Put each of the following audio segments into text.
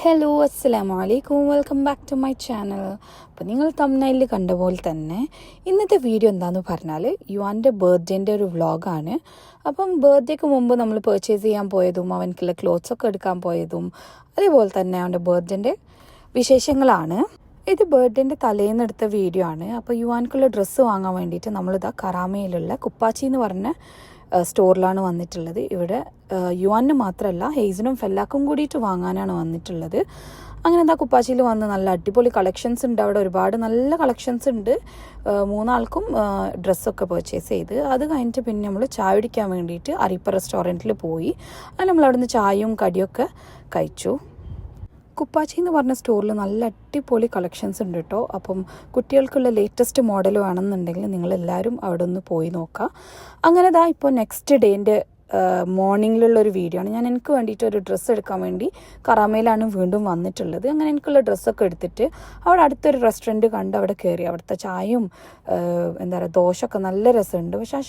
Hello അസ്സലാമു അലൈക്കും, welcome back to my channel. അപ്പോൾ നിങ്ങൾ തംബ്നെയിലിൽ കണ്ട പോലെ തന്നെ ഇന്നത്തെ വീഡിയോ എന്താണെന്ന് പറഞ്ഞാൽ യുവാൻ്റെ ബർത്ത്ഡേൻ്റെ ഒരു വ്ളോഗാണ്. അപ്പം ബർത്ത്ഡേക്ക് മുമ്പ് നമ്മൾ പർച്ചേസ് ചെയ്യാൻ പോയതും അവനക്കുള്ള ക്ലോത്ത്സൊക്കെ എടുക്കാൻ പോയതും അതേപോലെ തന്നെ അവൻ്റെ ബർത്ത്ഡേൻ്റെ വിശേഷങ്ങളാണ്. ഇത് ബർത്ത്ഡേൻ്റെ തലേന്ന് എടുത്ത വീഡിയോ ആണ്. അപ്പോൾ യുവാൻക്കുള്ള ഡ്രസ്സ് വാങ്ങാൻ വേണ്ടിയിട്ട് നമ്മളിതാ കറാമയിലുള്ള കുപ്പാച്ചി എന്ന് പറഞ്ഞ സ്റ്റോറിലാണ് വന്നിട്ടുള്ളത്. ഇവിടെ യുവാന് മാത്രമല്ല ഹെയ്സിനും ഫെല്ലാക്കും കൂടിയിട്ട് വാങ്ങാനാണ് വന്നിട്ടുള്ളത്. അങ്ങനെ എന്താ കുപ്പാച്ചിയിൽ വന്ന് നല്ല അടിപൊളി കളക്ഷൻസ് ഉണ്ട്. അവിടെ ഒരുപാട് നല്ല കളക്ഷൻസ് ഉണ്ട്. മൂന്നാൾക്കും ഡ്രസ്സൊക്കെ പർച്ചേസ് ചെയ്ത് അത് കഴിഞ്ഞിട്ട് പിന്നെ നമ്മൾ ചായ കുടിക്കാൻ വേണ്ടിയിട്ട് അരീപ്പ റെസ്റ്റോറൻറ്റിൽ പോയി. അങ്ങനെ നമ്മൾ അവിടെ നിന്ന് ചായയും കടിയൊക്കെ കഴിച്ചു. കുപ്പാച്ചി എന്ന് പറഞ്ഞ സ്റ്റോറിൽ നല്ല അടിപൊളി കളക്ഷൻസ് ഉണ്ട് കേട്ടോ. അപ്പം കുട്ടികൾക്കുള്ള ലേറ്റസ്റ്റ് മോഡൽ വേണമെന്നുണ്ടെങ്കിൽ നിങ്ങളെല്ലാവരും അവിടെ ഒന്ന് പോയി നോക്കാം. അങ്ങനെ ഇപ്പോൾ നെക്സ്റ്റ് ഡേൻ്റെ മോർണിംഗിലുള്ളൊരു വീഡിയോ ആണ്. ഞാൻ എനിക്ക് വേണ്ടിയിട്ട് ഒരു ഡ്രസ്സ് എടുക്കാൻ വേണ്ടി കറാമയിലാണ് വീണ്ടും വന്നിട്ടുള്ളത്. അങ്ങനെ എനിക്കുള്ള ഡ്രസ്സൊക്കെ എടുത്തിട്ട് അവിടെ അടുത്തൊരു റെസ്റ്റോറൻറ്റ് കണ്ട് അവിടെ കയറി. അവിടുത്തെ ചായയും ദോശയൊക്കെ നല്ല രസമുണ്ട്. പക്ഷേ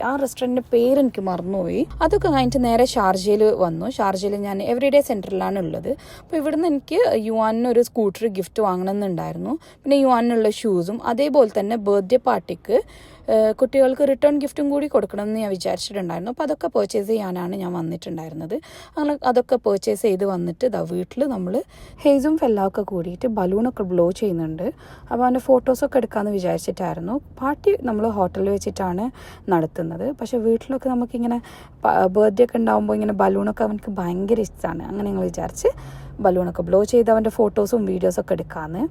ആ റെസ്റ്റോറൻറ്റിൻ്റെ പേര് എനിക്ക് മറന്നുപോയി. അതൊക്കെ കഴിഞ്ഞിട്ട് നേരെ ഷാർജയിൽ വന്നു. ഷാർജയിൽ ഞാൻ എവറിഡേ സെൻറ്ററിലാണ് ഉള്ളത്. അപ്പോൾ ഇവിടുന്ന് എനിക്ക് യുവാനൊരു സ്കൂട്ടർ ഗിഫ്റ്റ് വാങ്ങണമെന്നുണ്ടായിരുന്നു. പിന്നെ യുവാനുള്ള ഷൂസും അതേപോലെ തന്നെ ബർത്ത്ഡേ പാർട്ടിക്ക് കുട്ടികൾക്ക് റിട്ടേൺ ഗിഫ്റ്റും കൂടി കൊടുക്കണം എന്ന് ഞാൻ വിചാരിച്ചിട്ടുണ്ടായിരുന്നു. അപ്പോൾ അതൊക്കെ പർച്ചേസ് ചെയ്യാനാണ് ഞാൻ വന്നിട്ടുണ്ടായിരുന്നത്. അങ്ങനെ അതൊക്കെ പർച്ചേസ് ചെയ്ത് വന്നിട്ട് വീട്ടിൽ നമ്മൾ ഹെയ്സും ഫെല്ലാമൊക്കെ കൂടിയിട്ട് ബലൂണൊക്കെ ബ്ലോ ചെയ്യുന്നുണ്ട്. അപ്പോൾ അവൻ്റെ ഫോട്ടോസൊക്കെ എടുക്കാമെന്ന് വിചാരിച്ചിട്ടായിരുന്നു. പാർട്ടി നമ്മൾ ഹോട്ടലിൽ വെച്ചിട്ടാണ് നടത്തുന്നത്. പക്ഷേ വീട്ടിലൊക്കെ നമുക്കിങ്ങനെ ബർത്ത്ഡേ ഒക്കെ ഉണ്ടാകുമ്പോൾ ഇങ്ങനെ ബലൂണൊക്കെ അവനക്ക് ഭയങ്കര ഇഷ്ടമാണ്. അങ്ങനെ ഞങ്ങൾ വിചാരിച്ച് ബലൂണൊക്കെ ബ്ലോ ചെയ്ത് അവൻ്റെ ഫോട്ടോസും വീഡിയോസൊക്കെ എടുക്കാമെന്ന്.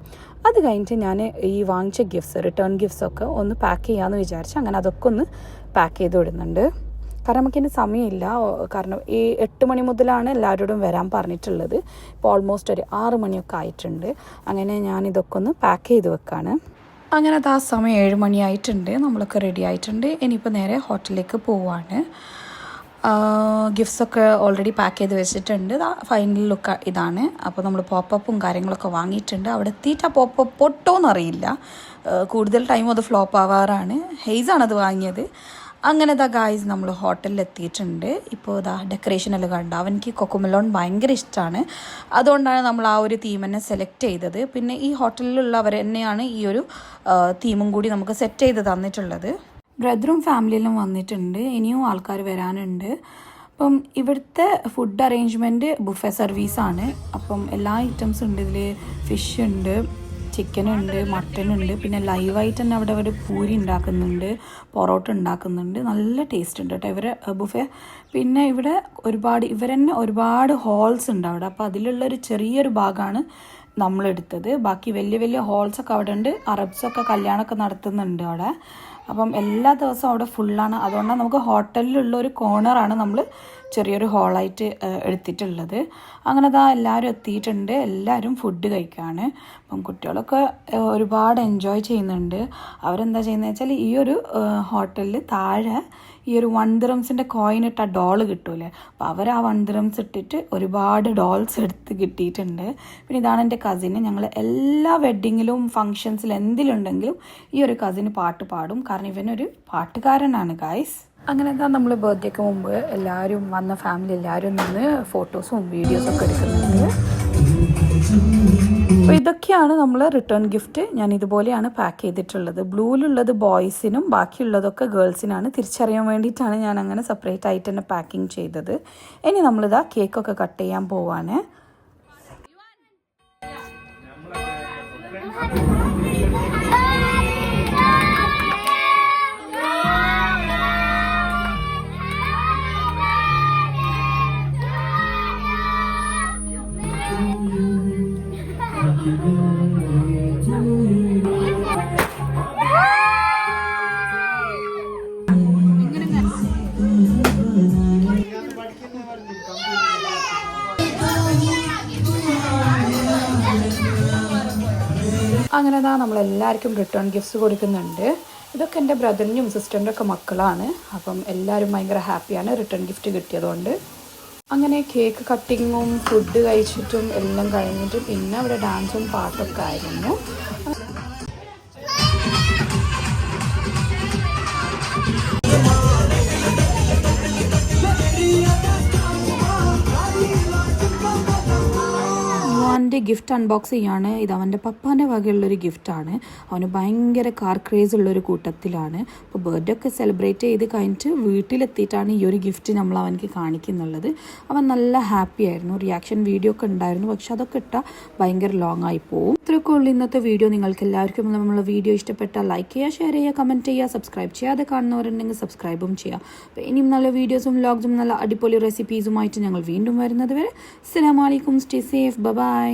അത് കഴിഞ്ഞിട്ട് ഞാൻ ഈ വാങ്ങിച്ച റിട്ടേൺ ഗിഫ്റ്റ്സൊക്കെ ഒന്ന് പാക്ക് ചെയ്യാമെന്ന് വിചാരിച്ച് അങ്ങനെ അതൊക്കെ ഒന്ന് പാക്ക് ചെയ്ത് വിടുന്നുണ്ട്. കാരണം നമുക്കിന് സമയമില്ല. കാരണം ഈ 8 മണി മുതലാണ് എല്ലാവരോടും വരാൻ പറഞ്ഞിട്ടുള്ളത്. ഇപ്പോൾ ഓൾമോസ്റ്റ് ഒരു 6 മണിയൊക്കെ ആയിട്ടുണ്ട്. അങ്ങനെ ഞാനിതൊക്കെ ഒന്ന് പാക്ക് ചെയ്ത് വെക്കാണ്. അങ്ങനെ ആ സമയം 7 മണിയായിട്ടുണ്ട്. നമ്മളൊക്കെ റെഡി ആയിട്ടുണ്ട്. ഇനിയിപ്പോൾ നേരെ ഹോട്ടലിലേക്ക് പോവാണ്. ഗിഫ്റ്റ്സൊക്കെ ഓൾറെഡി പാക്ക് ചെയ്ത് വെച്ചിട്ടുണ്ട്. ഫൈനൽ ലുക്ക് ഇതാണ്. അപ്പോൾ നമ്മൾ പോപ്പപ്പും കാര്യങ്ങളൊക്കെ വാങ്ങിയിട്ടുണ്ട്. അവിടെ എത്തിയിട്ട് ആ പോപ്പപ്പ് പൊട്ടോന്നറിയില്ല. കൂടുതൽ ടൈം അത് ഫ്ലോപ്പ് ആവാറാണ്. ഹെയ്സാണത് വാങ്ങിയത്. അങ്ങനെ ഗായ്സ് നമ്മൾ ഹോട്ടലിൽ എത്തിയിട്ടുണ്ട്. ഇപ്പോൾ ഡെക്കറേഷനെല്ലാം കണ്ട അവനിക്ക് കൊക്കോമെലോൺ ഭയങ്കര ഇഷ്ടമാണ്. അതുകൊണ്ടാണ് നമ്മൾ ആ ഒരു തീം തന്നെ സെലക്ട് ചെയ്തത്. പിന്നെ ഈ ഹോട്ടലിലുള്ളവർ തന്നെയാണ് ഈ ഒരു തീമും കൂടി നമുക്ക് സെറ്റ് ചെയ്ത് തന്നിട്ടുള്ളത്. ബ്രദറും ഫാമിലിയിലും വന്നിട്ടുണ്ട്. ഇനിയും ആൾക്കാർ വരാനുണ്ട്. അപ്പം ഇവിടുത്തെ ഫുഡ് അറേഞ്ച്മെൻറ്റ് ബുഫെ സർവീസാണ്. അപ്പം എല്ലാ ഐറ്റംസും ഉണ്ട്. ഇതിൽ ഫിഷ് ഉണ്ട്, ചിക്കനുണ്ട്, മട്ടനുണ്ട്. പിന്നെ ലൈവായിട്ട് തന്നെ അവിടെ അവർ പൂരി ഉണ്ടാക്കുന്നുണ്ട്, പൊറോട്ട ഉണ്ടാക്കുന്നുണ്ട്. നല്ല ടേസ്റ്റ് ഉണ്ട് കേട്ടോ ഇവരെ ബുഫെ. പിന്നെ ഇവിടെ ഒരുപാട് ഹോൾസ് ഉണ്ട് അവിടെ. അപ്പോൾ അതിലുള്ളൊരു ചെറിയൊരു ഭാഗമാണ് നമ്മളെടുത്തത്. ബാക്കി വലിയ വലിയ ഹോൾസൊക്കെ അവിടെ ഉണ്ട്. അറബ്സൊക്കെ കല്യാണമൊക്കെ നടത്തുന്നുണ്ട് അവിടെ. അപ്പം എല്ലാ ദിവസവും അവിടെ ഫുള്ളാണ്. അതുകൊണ്ടാണ് നമുക്ക് ഹോട്ടലിലുള്ള ഒരു കോർണറാണ് നമ്മൾ ചെറിയൊരു ഹോളായിട്ട് എടുത്തിട്ടുള്ളത്. അങ്ങനെ എല്ലാവരും എത്തിയിട്ടുണ്ട്. എല്ലാവരും ഫുഡ് കഴിക്കുകയാണ്. അപ്പം കുട്ടികളൊക്കെ ഒരുപാട് എൻജോയ് ചെയ്യുന്നുണ്ട്. അവരെന്താ ചെയ്യുന്നത് വെച്ചാൽ ഈ ഒരു ഹോട്ടലിൽ താഴെ ഈ ഒരു 1 ദിറംസിൻ്റെ കോയിൻ ഇട്ട ഡോള് കിട്ടൂലേ, അപ്പോൾ അവർ ആ 1 ദിറംസ് ഇട്ടിട്ട് ഒരുപാട് ഡോൾസ് എടുത്ത് കിട്ടിയിട്ടുണ്ട്. പിന്നെ ഇതാണ് എൻ്റെ കസിന്. ഞങ്ങൾ എല്ലാ വെഡ്ഡിങ്ങിലും ഫങ്ഷൻസിലും എന്തിലുണ്ടെങ്കിലും ഈ ഒരു കസിന് പാട്ട് പാടും. കാരണം ഇവനൊരു പാട്ടുകാരനാണ് ഗൈസ്. അങ്ങനെ നമ്മൾ ബർത്ത്ഡേക്ക് മുമ്പ് എല്ലാവരും വന്ന ഫാമിലി എല്ലാവരും നിന്ന് ഫോട്ടോസും വീഡിയോസൊക്കെ എടുക്കുന്നുണ്ട്. അപ്പോൾ ഇതൊക്കെയാണ് നമ്മൾ റിട്ടേൺ ഗിഫ്റ്റ്. ഞാൻ ഇതുപോലെയാണ് പാക്ക് ചെയ്തിട്ടുള്ളത്. ബ്ലൂവിലുള്ളത് ബോയ്സിനും ബാക്കിയുള്ളതൊക്കെ ഗേൾസിനാണ്. തിരിച്ചറിയാൻ വേണ്ടിയിട്ടാണ് ഞാൻ അങ്ങനെ സെപ്പറേറ്റ് ആയിട്ട് തന്നെ പാക്കിങ് ചെയ്തത്. ഇനി നമ്മളിതാ കേക്കൊക്കെ കട്ട് ചെയ്യാൻ പോവാണ്. അങ്ങനെ നമ്മളെല്ലാവർക്കും റിട്ടേൺ ഗിഫ്റ്റ്സ് കൊടുക്കുന്നുണ്ട്. ഇതൊക്കെ എൻ്റെ ബ്രദറിനും സിസ്റ്ററിൻ്റെ ഒക്കെ മക്കളാണ്. അപ്പം എല്ലാവരും ഭയങ്കര ഹാപ്പിയാണ് റിട്ടേൺ ഗിഫ്റ്റ് കിട്ടിയതുകൊണ്ട്. അങ്ങനെ കേക്ക് കട്ടിങ്ങും ഫുഡ് കഴിച്ചിട്ടും എല്ലാം കഴിഞ്ഞിട്ട് പിന്നെ അവിടെ ഡാൻസും പാട്ടൊക്കെ ആയിരുന്നു. അവൻ്റെ ഗിഫ്റ്റ് അൺബോക്സ് ചെയ്യാണ്. ഇത് അവൻ്റെ പപ്പാൻ്റെ വകയുള്ളൊരു ഗിഫ്റ്റാണ്. അവന് ഭയങ്കര കാർ ക്രേസ് ഉള്ളൊരു കൂട്ടത്തിലാണ്. അപ്പോൾ ബർത്ത്ഡേ ഒക്കെ സെലിബ്രേറ്റ് ചെയ്ത് കഴിഞ്ഞിട്ട് വീട്ടിലെത്തിയിട്ടാണ് ഈ ഒരു ഗിഫ്റ്റ് നമ്മൾ അവനക്ക് കാണിക്കുന്നുള്ളത്. അവൻ നല്ല ഹാപ്പി ആയിരുന്നു. റിയാക്ഷൻ വീഡിയോ ഒക്കെ ഉണ്ടായിരുന്നു, പക്ഷെ അതൊക്കെ ഇട്ടാൽ ഭയങ്കര ലോങ് ആയി പോകും. ഇത്രയൊക്കെ ഉള്ളൂ ഇന്നത്തെ വീഡിയോ. നിങ്ങൾക്ക് എല്ലാവർക്കും നമ്മളെ വീഡിയോ ഇഷ്ടപ്പെട്ടാൽ ലൈക്ക് ചെയ്യുക, ഷെയർ ചെയ്യുക, കമൻറ്റ് ചെയ്യുക. സബ്സ്ക്രൈബ് ചെയ്യാതെ കാണുന്നവരുണ്ടെങ്കിൽ സബ്സ്ക്രൈബും ചെയ്യുക. അപ്പോൾ ഇനിയും നല്ല വീഡിയോസും വ്ലോഗ്സും നല്ല അടിപൊളി റെസിപ്പീസുമായിട്ട് ഞങ്ങൾ വീണ്ടും വരുന്നത് വരെ അസ്സലാമു അലൈക്കും. Stay safe. ബൈ.